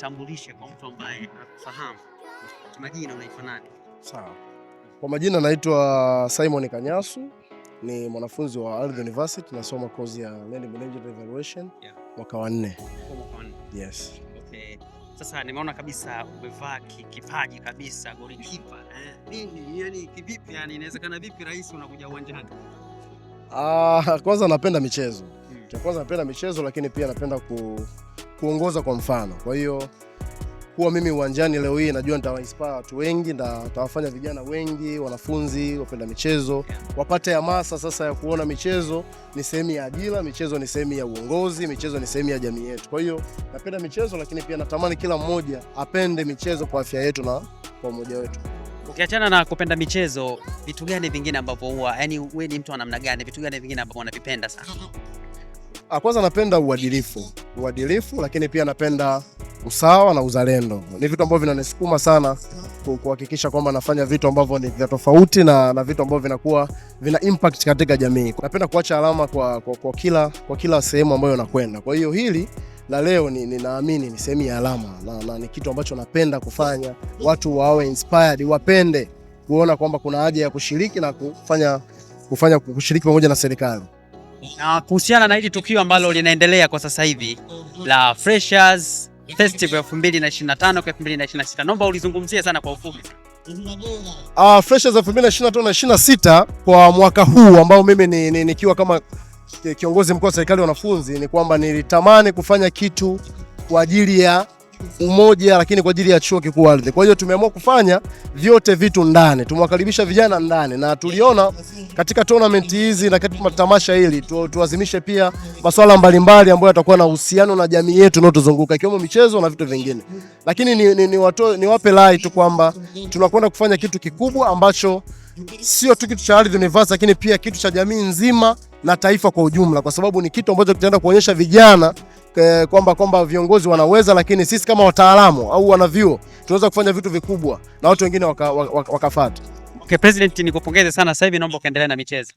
jitambulishe kwa mtu ambaye anakufahamu. Majina unaitwa nani? Sawa. Kwa majina naitwa Simon Kanyasu, ni mwanafunzi wa Ardhi University, nasoma course ya Land Management Evaluation mwaka wa 4. Mwaka wa 4. Yes. Okay. Sasa nimeona kabisa umevaa kipaji kabisa, golikipa. Nini yani kivipi, yani inawezekana vipi rais unakuja uwanjani? Kwanza napenda michezo. Kwanza napenda michezo, lakini pia napenda kuongoza kwa mfano. Kwa hiyo kuwa mimi uwanjani leo hii najua nitawainspire watu wengi, nitawafanya vijana wengi, wanafunzi, wapenda michezo wapate hamasa sasa ya kuona michezo ni sehemu ya ajira, michezo ni sehemu ya uongozi, michezo ni sehemu ya jamii yetu. Kwa hiyo napenda michezo, lakini pia natamani kila mmoja apende michezo kwa afya yetu na kwa umoja wetu. Ukiachana na kupenda michezo, vitu gani vingine ambavyo yani wewe ni mtu wa namna gani? Vitu gani vingine ambavyo unavipenda sana? Kwanza napenda uadilifu, lakini pia napenda usawa na uzalendo. Ni vitu ambavyo vinanisukuma sana kuhakikisha kwamba nafanya vitu ambavyo ni vya tofauti na vitu ambavyo vinakuwa vina impact katika jamii. Napenda kuacha alama kwa kila sehemu ambayo nakwenda. Kwa hiyo hili la leo ninaamini ni sehemu ya alama na ni kitu ambacho napenda kufanya, watu wawe inspired, wapende kuona kwamba kuna haja ya kushiriki na kushiriki pamoja na serikali. Na kuhusiana na hili tukio ambalo linaendelea kwa sasa hivi la Freshers Festival 2025 kwa 2026, naomba ulizungumzie sana kwa ufupi. Freshers 2025 na 26 kwa mwaka huu ambao mimi nikiwa kama kiongozi mkuu wa serikali ya wanafunzi, ni kwamba nilitamani kufanya kitu kwa ajili ya umoja, lakini kwa ajili ya chuo kikuu Ardhi. Kwa hiyo tumeamua kufanya vyote vitu ndani, tumewakaribisha vijana ndani, na tuliona katika tournament hizi na katika tamasha hili tuazimishe pia masuala mbalimbali ambayo yatakuwa na uhusiano na jamii yetu inayotuzunguka, ikiwemo michezo na vitu vingine. Lakini niwape rai tu kwamba tunakwenda kufanya kitu kikubwa ambacho sio tu kitu cha Ardhi University, lakini pia kitu cha jamii nzima na taifa kwa ujumla, kwa sababu ni kitu ambacho kitaenda kuonyesha vijana kwamba viongozi wanaweza, lakini sisi kama wataalamu au wanavyuo tunaweza kufanya vitu vikubwa na watu wengine wakafuata. Okay, President, nikupongeze sana. Sasa hivi naomba ukaendelee na michezo.